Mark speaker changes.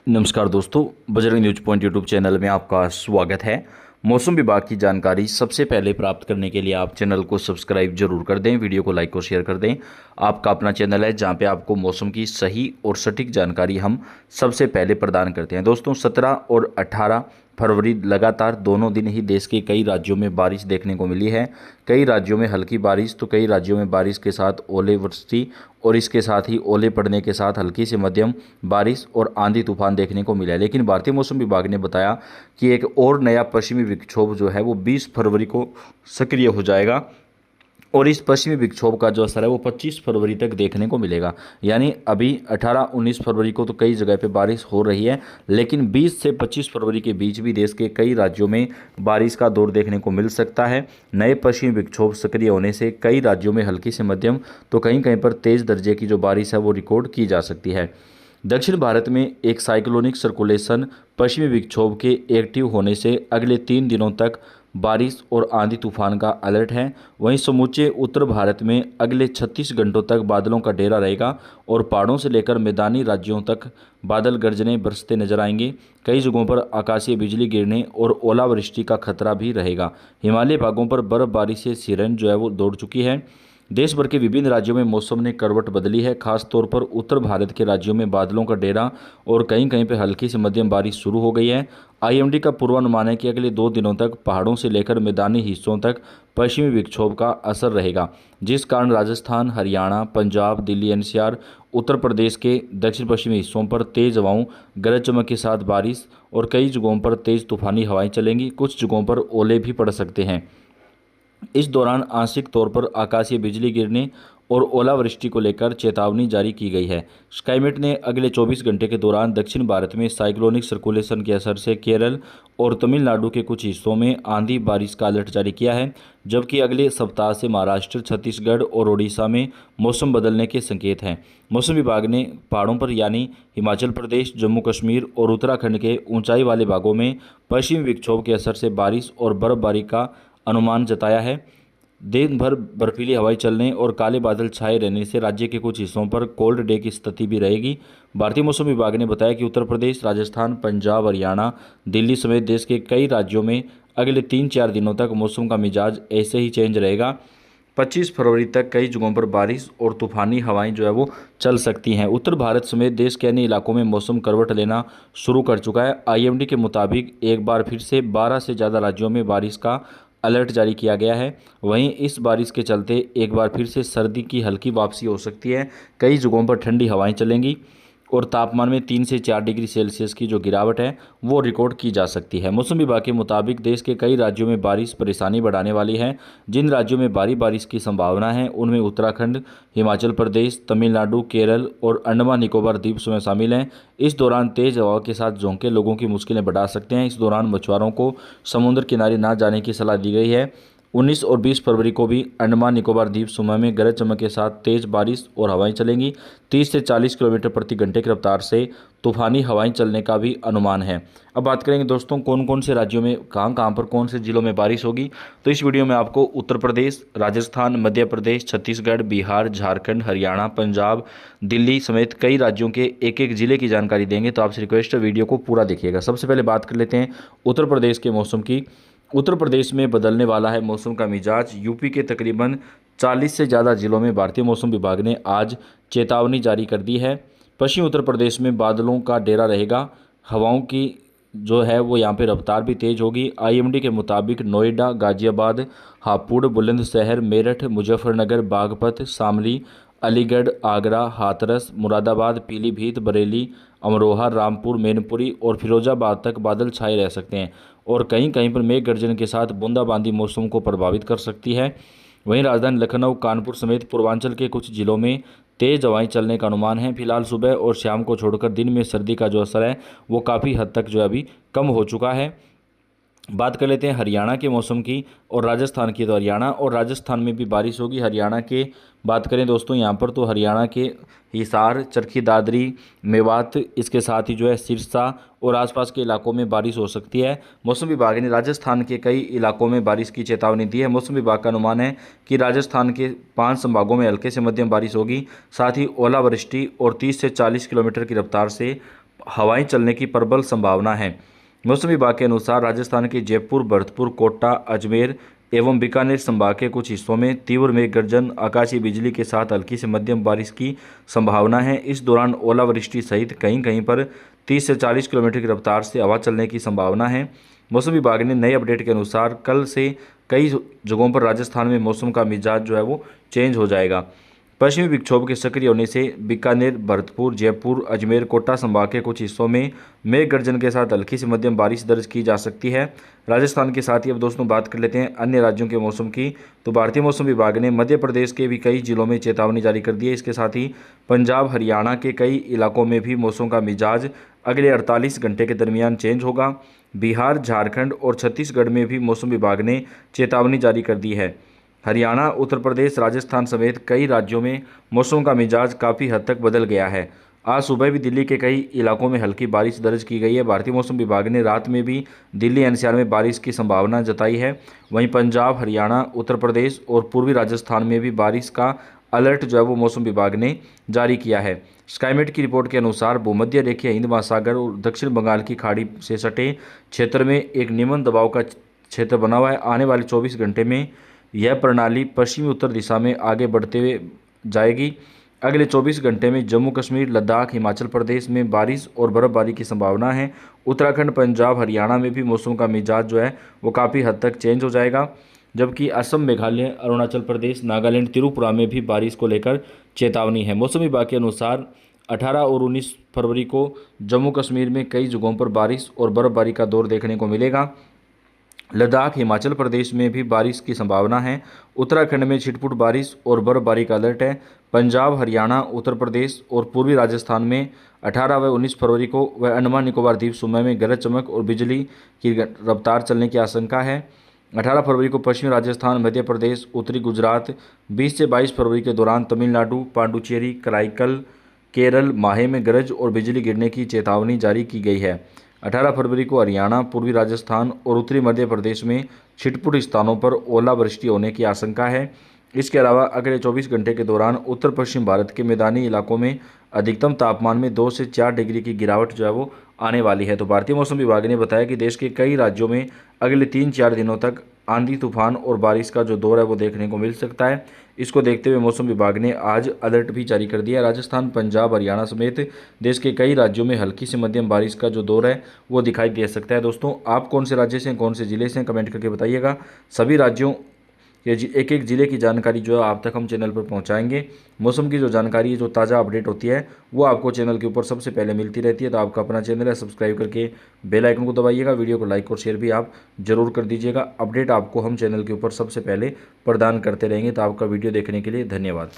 Speaker 1: नमस्कार दोस्तों, Bajrang news point YouTube channel में आपका स्वागत है। मौसम विभाग की जानकारी सबसे पहले प्राप्त करने के लिए आप चैनल को सब्सक्राइब जरूर कर दें, वीडियो को लाइक और शेयर कर दें। आपका अपना चैनल है जहां पे आपको मौसम की सही और सटीक जानकारी हम सबसे पहले प्रदान करते हैं। दोस्तों 17 और 18 फरवरी लगातार दोनों दिन ही देश के कई राज्यों में बारिश देखने को मिली है। कई राज्यों में हल्की बारिश तो कई राज्यों में बारिश के साथ ओलावृष्टि और इसके साथ ही ओले पड़ने के साथ हल्की से मध्यम बारिश और आंधी तूफान देखने को मिला है। लेकिन भारतीय मौसम विभाग ने बताया कि एक और नया पश्चिमी विक्षोभ जो है वो 20 फरवरी को सक्रिय हो जाएगा और इस पश्चिमी विक्षोभ का जो असर है वो 25 फरवरी तक देखने को मिलेगा। यानी अभी 18-19 फरवरी को तो कई जगह पे बारिश हो रही है, लेकिन 20 से 25 फरवरी के बीच भी देश के कई राज्यों में बारिश का दौर देखने को मिल सकता है। नए पश्चिमी विक्षोभ सक्रिय होने से कई राज्यों में हल्की से मध्यम तो कहीं कहीं पर तेज़ दर्जे की जो बारिश है वो रिकॉर्ड की जा सकती है। दक्षिण भारत में एक साइक्लोनिक सर्कुलेशन पश्चिमी विक्षोभ के एक्टिव होने से अगले 3 दिनों तक बारिश और आंधी तूफान का अलर्ट है। वहीं समूचे उत्तर भारत में अगले 36 घंटों तक बादलों का डेरा रहेगा और पहाड़ों से लेकर मैदानी राज्यों तक बादल गर्जने बरसते नजर आएंगे। कई जगहों पर आकाशीय बिजली गिरने और ओलावृष्टि का खतरा भी रहेगा। हिमालय भागों पर बर्फबारी से सिरन जो है वो दौड़ चुकी है। देश भर के विभिन्न राज्यों में मौसम ने करवट बदली है। खास तौर पर उत्तर भारत के राज्यों में बादलों का डेरा और कहीं कहीं पर हल्की से मध्यम बारिश शुरू हो गई है। आईएमडी का पूर्वानुमान है कि अगले 2 दिनों तक पहाड़ों से लेकर मैदानी हिस्सों तक पश्चिमी विक्षोभ का असर रहेगा, जिस कारण राजस्थान, हरियाणा, पंजाब, दिल्ली, एनसीआर, उत्तर प्रदेश के दक्षिण पश्चिमी हिस्सों पर तेज हवाओं, गरज चमक के साथ बारिश और कई जगहों पर तेज तूफानी हवाएं चलेंगी। कुछ जगहों पर ओले भी पड़ सकते हैं। इस दौरान आंशिक तौर पर आकाशीय बिजली गिरने और ओलावृष्टि को लेकर चेतावनी जारी की गई है। स्काईमेट ने अगले 24 घंटे के दौरान दक्षिण भारत में साइक्लोनिक सर्कुलेशन के असर से केरल और तमिलनाडु के कुछ हिस्सों में आंधी बारिश का अलर्ट जारी किया है, जबकि अगले सप्ताह से महाराष्ट्र, छत्तीसगढ़ और ओडिशा में मौसम बदलने के संकेत हैं। मौसम विभाग ने पहाड़ों पर यानी हिमाचल प्रदेश, जम्मू कश्मीर और उत्तराखंड के ऊंचाई वाले भागों में पश्चिमी विक्षोभ के असर से बारिश और बर्फबारी का अनुमान जताया है। दिन भर बर्फीली हवाएं चलने और काले बादल छाए रहने से राज्य के कुछ हिस्सों पर कोल्ड डे की स्थिति भी रहेगी। भारतीय मौसम विभाग ने बताया कि उत्तर प्रदेश, राजस्थान, पंजाब, हरियाणा, दिल्ली समेत देश के कई राज्यों में अगले 3-4 दिनों तक मौसम का मिजाज ऐसे ही चेंज रहेगा। 25 फरवरी तक कई जगहों पर बारिश और तूफानी हवाएं जो है वो चल सकती हैं। उत्तर भारत समेत देश के अन्य इलाकों में मौसम करवट लेना शुरू कर चुका है। आईएमडी के मुताबिक एक बार फिर से 12 से ज़्यादा राज्यों में बारिश का अलर्ट जारी किया गया है। वहीं इस बारिश के चलते एक बार फिर से सर्दी की हल्की वापसी हो सकती है। कई जगहों पर ठंडी हवाएं चलेंगी और तापमान में 3 से 4 डिग्री सेल्सियस की जो गिरावट है वो रिकॉर्ड की जा सकती है। मौसम विभाग के मुताबिक देश के कई राज्यों में बारिश परेशानी बढ़ाने वाली है। जिन राज्यों में भारी बारिश की संभावना है उनमें उत्तराखंड, हिमाचल प्रदेश, तमिलनाडु, केरल और अंडमान निकोबार द्वीप समूह शामिल हैं। इस दौरान तेज हवा के साथ झोंके लोगों की मुश्किलें बढ़ा सकते हैं। इस दौरान मछुआरों को समुद्र किनारे ना जाने की सलाह दी गई है। 19 और 20 फरवरी को भी अंडमान निकोबार द्वीप समूह में गरज चमक के साथ तेज बारिश और हवाएं चलेंगी। 30 से 40 किलोमीटर प्रति घंटे की रफ्तार से तूफानी हवाएं चलने का भी अनुमान है। अब बात करेंगे दोस्तों कौन कौन से राज्यों में कहां पर कौन से जिलों में बारिश होगी, तो इस वीडियो में आपको उत्तर प्रदेश, राजस्थान, मध्य प्रदेश, छत्तीसगढ़, बिहार, झारखंड, हरियाणा, पंजाब, दिल्ली समेत कई राज्यों के एक एक जिले की जानकारी देंगे। तो आपसे रिक्वेस्ट है वीडियो को पूरा देखिएगा। सबसे पहले बात कर लेते हैं उत्तर प्रदेश के मौसम की। उत्तर प्रदेश में बदलने वाला है मौसम का मिजाज। यूपी के तकरीबन 40 से ज़्यादा जिलों में भारतीय मौसम विभाग ने आज चेतावनी जारी कर दी है। पश्चिमी उत्तर प्रदेश में बादलों का डेरा रहेगा। हवाओं की जो है वो यहाँ पे रफ्तार भी तेज़ होगी। आईएमडी के मुताबिक नोएडा, गाजियाबाद, हापुड़, बुलंदशहर, मेरठ, मुजफ्फरनगर, बागपत, शामली, अलीगढ़, आगरा, हाथरस, मुरादाबाद, पीलीभीत, बरेली, अमरोहा, रामपुर, मैनपुरी और फिरोजाबाद तक बादल छाए रह सकते हैं और कहीं कहीं पर मेघ गर्जन के साथ बूंदाबांदी मौसम को प्रभावित कर सकती है। वहीं राजधानी लखनऊ, कानपुर समेत पूर्वांचल के कुछ जिलों में तेज हवाएं चलने का अनुमान है। फिलहाल सुबह और शाम को छोड़कर दिन में सर्दी का जो असर है वो काफ़ी हद तक जो है अभी कम हो चुका है। बात कर लेते हैं हरियाणा के मौसम की और राजस्थान की। तो हरियाणा और राजस्थान में भी बारिश होगी। हरियाणा के बात करें दोस्तों यहाँ पर तो हरियाणा के हिसार, चरखी दादरी, मेवात, इसके साथ ही जो है सिरसा और आसपास के इलाकों में बारिश हो सकती है। मौसम विभाग ने राजस्थान के कई इलाकों में बारिश की चेतावनी दी है। मौसम विभाग का अनुमान है कि राजस्थान के 5 संभागों में हल्के से मध्यम बारिश होगी। साथ ही ओलावृष्टि और 30 से 40 किलोमीटर की रफ्तार से हवाएं चलने की प्रबल संभावना है। मौसम विभाग के अनुसार राजस्थान के जयपुर, भरतपुर, कोटा, अजमेर एवं बीकानेर संभाग के कुछ हिस्सों में तीव्र मेघ गर्जन, आकाशीय बिजली के साथ हल्की से मध्यम बारिश की संभावना है। इस दौरान ओलावृष्टि सहित कहीं कहीं पर 30 से 40 किलोमीटर की रफ्तार से हवा चलने की संभावना है। मौसम विभाग ने नए अपडेट के अनुसार कल से कई जगहों पर राजस्थान में मौसम का मिजाज जो है वो चेंज हो जाएगा। पश्चिमी विक्षोभ के सक्रिय होने से बीकानेर, भरतपुर, जयपुर, अजमेर, कोटा संभाग के कुछ हिस्सों में मेघ गर्जन के साथ हल्की से मध्यम बारिश दर्ज की जा सकती है। राजस्थान के साथ ही अब दोस्तों बात कर लेते हैं अन्य राज्यों के मौसम की। तो भारतीय मौसम विभाग ने मध्य प्रदेश के भी कई जिलों में चेतावनी जारी कर दी है। इसके साथ ही पंजाब, हरियाणा के कई इलाकों में भी मौसम का मिजाज अगले 48 घंटे के दरमियान चेंज होगा। बिहार, झारखंड और छत्तीसगढ़ में भी मौसम विभाग ने चेतावनी जारी कर दी है। हरियाणा, उत्तर प्रदेश, राजस्थान समेत कई राज्यों में मौसम का मिजाज काफ़ी हद तक बदल गया है। आज सुबह भी दिल्ली के कई इलाकों में हल्की बारिश दर्ज की गई है। भारतीय मौसम विभाग ने रात में भी दिल्ली एनसीआर में बारिश की संभावना जताई है। वहीं पंजाब, हरियाणा, उत्तर प्रदेश और पूर्वी राजस्थान में भी बारिश का अलर्ट जो है वो मौसम विभाग ने जारी किया है। स्काईमेट की रिपोर्ट के अनुसार भूमध्य रेखीय हिंद महासागर और दक्षिण बंगाल की खाड़ी से सटे क्षेत्र में एक निम्न दबाव का क्षेत्र बना हुआ है। आने वाले 24 घंटे में यह प्रणाली पश्चिमी उत्तर दिशा में आगे बढ़ते हुए जाएगी। अगले 24 घंटे में जम्मू कश्मीर, लद्दाख, हिमाचल प्रदेश में बारिश और बर्फबारी की संभावना है। उत्तराखंड, पंजाब, हरियाणा में भी मौसम का मिजाज जो है वो काफ़ी हद तक चेंज हो जाएगा। जबकि असम, मेघालय, अरुणाचल प्रदेश, नागालैंड, त्रिपुरा में भी बारिश को लेकर चेतावनी है। मौसम विभाग के अनुसार 18 और 19 फरवरी को जम्मू कश्मीर में कई जगहों पर बारिश और बर्फबारी का दौर देखने को मिलेगा। लद्दाख, हिमाचल प्रदेश में भी बारिश की संभावना है। उत्तराखंड में छिटपुट बारिश और बर्फबारी का अलर्ट है। पंजाब, हरियाणा, उत्तर प्रदेश और पूर्वी राजस्थान में 18 व 19 फरवरी को व अंडमान निकोबार द्वीप समूह में गरज चमक और बिजली की रफ्तार चलने की आशंका है। 18 फरवरी को पश्चिमी राजस्थान, मध्य प्रदेश, उत्तरी गुजरात, 20 से 22 फरवरी के दौरान तमिलनाडु, पांडुचेरी, कराईकल, केरल, माहे में गरज और बिजली गिरने की चेतावनी जारी की गई है। 18 फरवरी को हरियाणा, पूर्वी राजस्थान और उत्तरी मध्य प्रदेश में छिटपुट स्थानों पर ओलावृष्टि होने की आशंका है। इसके अलावा अगले 24 घंटे के दौरान उत्तर पश्चिम भारत के मैदानी इलाकों में अधिकतम तापमान में 2 से 4 डिग्री की गिरावट जो है वो आने वाली है। तो भारतीय मौसम विभाग ने बताया कि देश के कई राज्यों में अगले 3-4 दिनों तक आंधी, तूफान और बारिश का जो दौर है वो देखने को मिल सकता है। इसको देखते हुए मौसम विभाग ने आज अलर्ट भी जारी कर दिया है। राजस्थान, पंजाब, हरियाणा समेत देश के कई राज्यों में हल्की से मध्यम बारिश का जो दौर है वो दिखाई दे सकता है। दोस्तों, आप कौन से राज्य से हैं, कौन से ज़िले से हैं, कमेंट करके बताइएगा। सभी राज्यों के एक एक ज़िले की जानकारी जो है आप तक हम चैनल पर पहुंचाएंगे। मौसम की जो जानकारी है, जो ताज़ा अपडेट होती है वो आपको चैनल के ऊपर सबसे पहले मिलती रहती है। तो आपका अपना चैनल है, सब्सक्राइब करके बेल आइकन को दबाइएगा। वीडियो को लाइक और शेयर भी आप जरूर कर दीजिएगा। अपडेट आपको हम चैनल के ऊपर सबसे पहले प्रदान करते रहेंगे। तो आपका वीडियो देखने के लिए धन्यवाद।